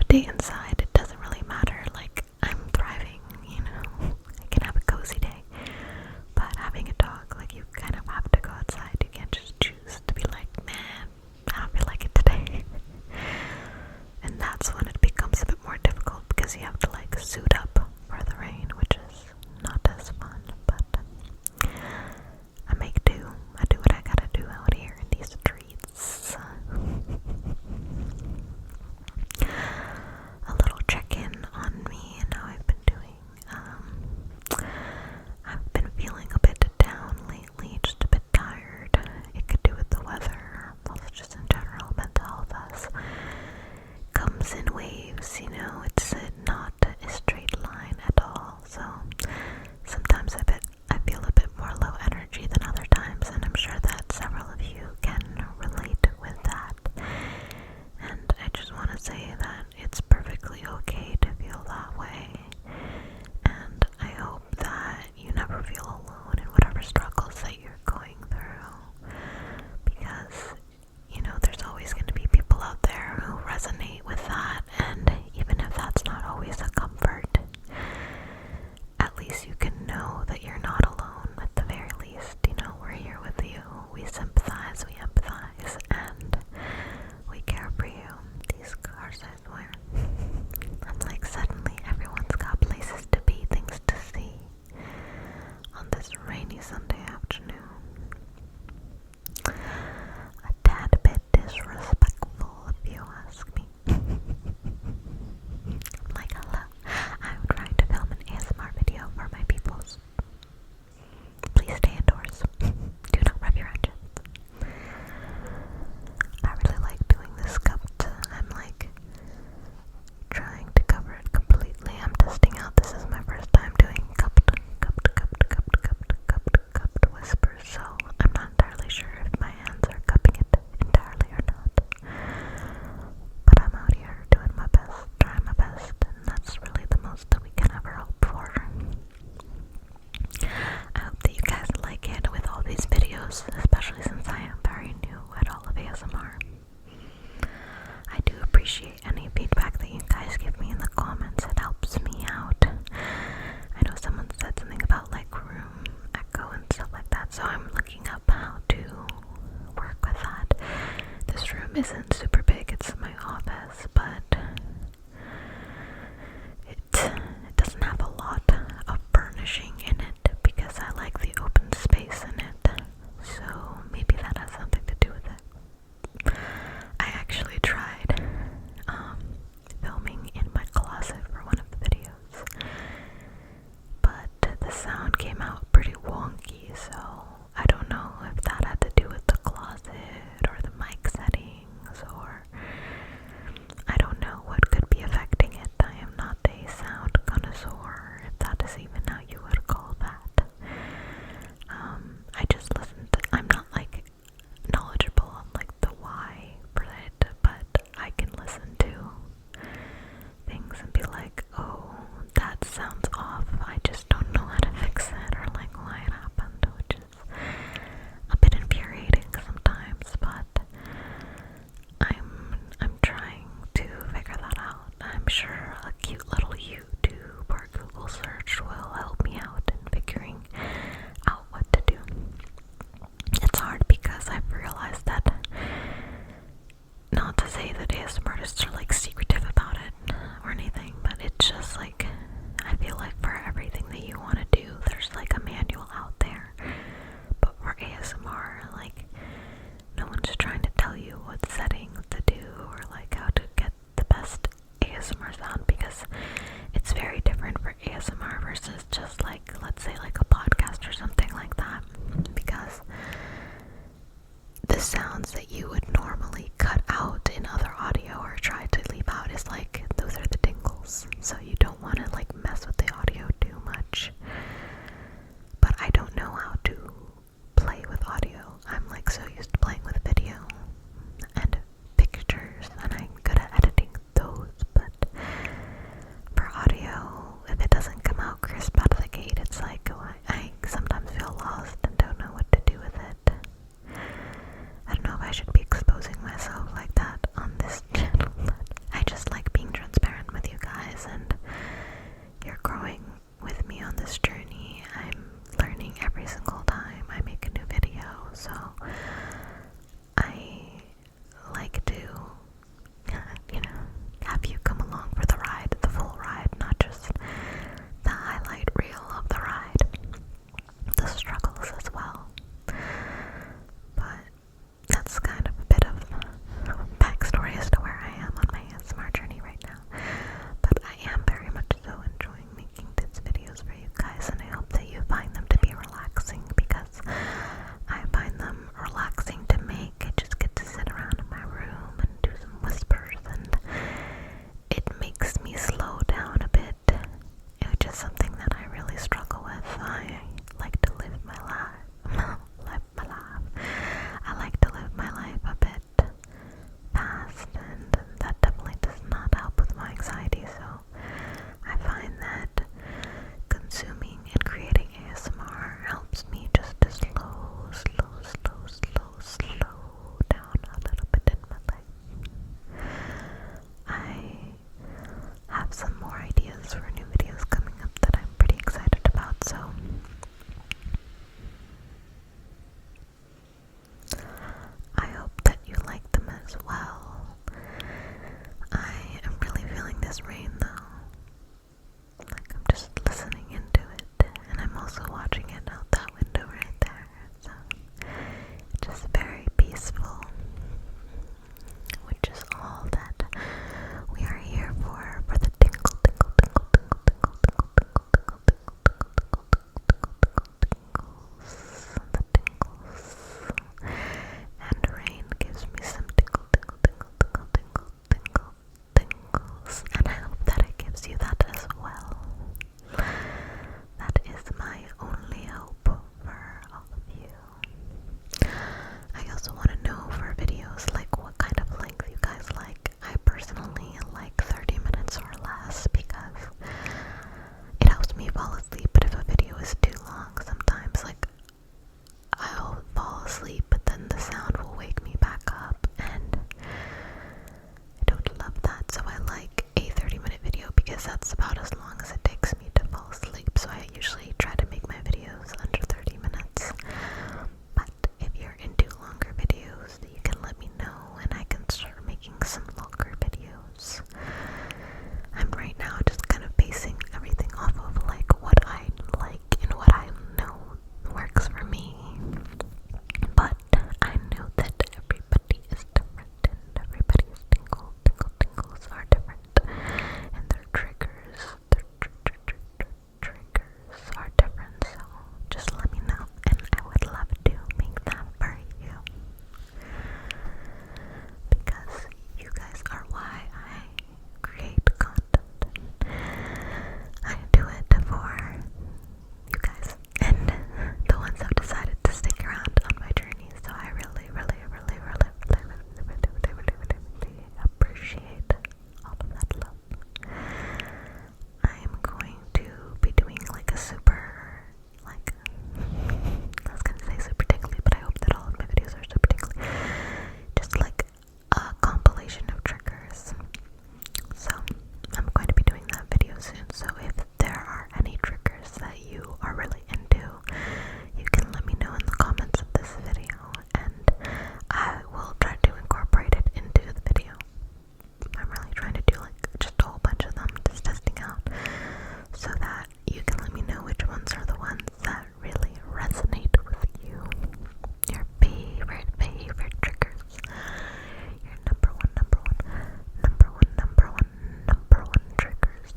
day inside, it doesn't really matter. Like, I'm thriving, you know. I can have a cozy day. But having a dog, like, you kind of have to go outside. You can't just choose to be like, man, I don't feel like it today. And that's when it becomes a bit more difficult because you have to like suit up for the rain, which is not as fun, but I make do. I do what I gotta do out here in these streets. A little check-in on me and how I've been doing. I've been feeling a bit down lately, just a bit tired. It could do with the weather, also just in general. Mental health comes in waves, you know. It's not a straight line at all, so sometimes I feel a bit more low energy than other times, and I'm sure that several of you can relate with that. And I just want to say that it's perfectly okay to feel that way, and I hope that you never feel alone in whatever struggles that you're going through, because, you know, there's always going to be people out there who resonate with that, and even if that's not always a comfort, at least you can know that you're not alone. At the very least, you know, we're here with you. We sympathize, we empathize, and we care for you. These cars, I swear. I'm like, suddenly everyone's got places to be, things to see on this rainy Sunday afternoon. A tad bit disrespectful, if you ask me. I'm like, hello, I'm trying to film an ASMR video for my peoples. Please stay indoors. Do not rub your edges. I really like doing this cupped. I'm like trying to cover it completely. I'm testing out. This is my first time doing cupped whispers, so I'm not entirely sure if my hands are cupping it entirely or not. But I'm out here doing my best, trying my best, and that's really the most that we can ever hope for. I hope that you guys like it with all these videos, especially since I am very new at all of ASMR. I do appreciate any feedback that you guys give me in the comments. It helps me out. I know someone said something about like room echo and stuff like that, so I'm looking up how to work with that. This room isn't super big, it's my office, but it doesn't have a lot of furnishing in it because I like the open space in it, so maybe that has something to do with it. I actually tried filming in my closet for one of the videos, but the sound came out pretty wonky, so I don't know if that had to do with the closet or the mic settings, or I don't know what could be affecting it. I am not a sound connoisseur, if that is even how you would call that. I just listened. I'm not like knowledgeable on like the why for it, but I can listen to things and be like, oh, that sounds off. I just don't know how to fix it or like why it happened, which is a bit infuriating sometimes, but I'm trying to figure that out. I'm sure a cute little YouTube or Google search will help me out in figuring out what to do. It's hard because I've realized that, not to say that ASMR artists are like secretive about it or anything, but it's just like, I feel like for everything that you want to do, there's like a manual out there. But for ASMR, like, no one's trying to tell you what settings to do or like how to get the best ASMR sound, because it's very different for ASMR versus just like, let's say like a podcast or something like that, because the sounds that you would normally cut out in other audio or try to leave out is like, those are the tingles, so you don't want to like mess with the audio too much. But I don't know how to play with audio. I'm like so used to playing with video and because that's about as long as it takes me to fall asleep, so I usually try to make my videos under 30 minutes. But if you're into longer videos, you can let me know and I can start making some longer videos. I'm right now just kind of basing everything off of like what I like and what I know works for me. But I know that everybody is different and everybody's tingles are different. And their triggers are different. So just let me know and I would love to make them for you. Because you guys are why I create content. I do it for you guys and the ones who decided to stick around on my journey. So I really appreciate all of that love. I am going to be doing like a super, like, I was gonna say super tingly, but I hope that all of my videos are super tingly. Just like a compilation of triggers. So I'm going to be doing that video soon. So if there are any triggers that you are really into, you can let me know in the comments of this video and I will try to incorporate it into the video. I'm really trying to do like just a whole bunch of them, just testing out, so that you can let me know which ones are the ones that really resonate with you. Your favorite triggers. Your number one triggers.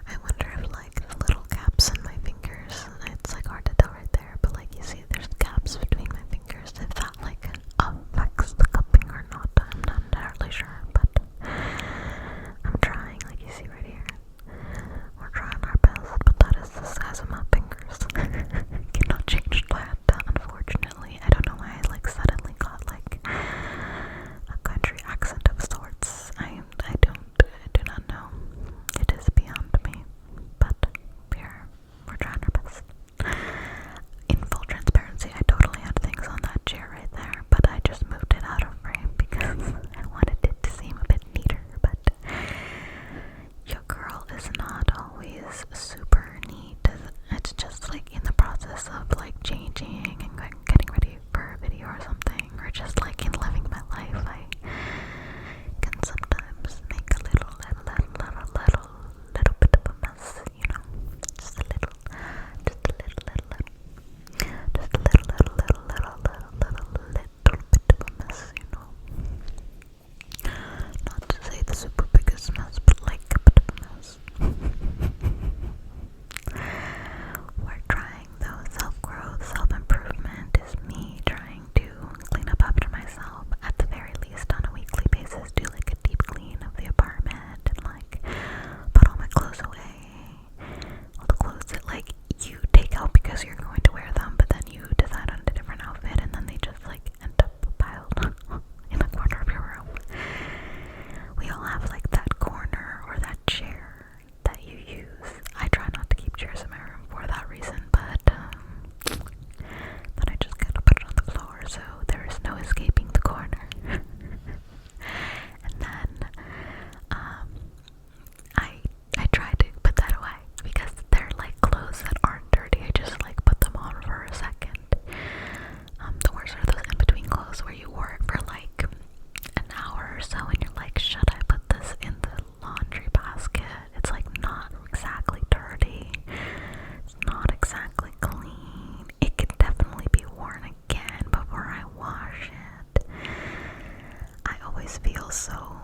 I wonder if like the little gaps in my fingers, it's like hard to tell right there, but like you see there's gaps between my fingers, if that like affects the cupping or not, I'm not entirely sure, but I'm trying, like you see right here. We're trying our best, but that is the size of my fingers. Cannot change that, unfortunately. I don't know why I like suddenly got like a country accent of sorts. I do not know. It is beyond me. But we're trying our best. In full transparency, I totally had things on that chair right there, but I just moved it out of frame because I wanted it to seem a bit neater, but your girl is not always super neat. It's just like in the process of like changing and getting ready for a video or something, or just like in living my life, I can sometimes make a little bit of a mess, you know, just a little bit of a mess, you know. Not to say the super biggest mess, but like a bit of a mess. We're trying though. Self-growth, self-improvement is me trying to clean up after myself at the very least on a weekly basis. Do like a deep clean of the apartment and like put all my clothes away. All the clothes that like you take out because you're going to wear them, but then you decide on a different outfit and then they just like end up piled in a corner of your room. We all have like that corner or that chair that you use. I try not to keep chairs in my room for that reason, but then I just gotta put it on the floor so there is no escaping the corner. And then I try to put that away because they're like clothes that aren't dirty. I just like put them on for a second. The worst are those in between clothes where you wore it for like an hour or so and you're like, should I put this in the laundry basket? It's like not exactly dirty. It's not exactly clean. It can definitely be worn again before I wash it. I always feel so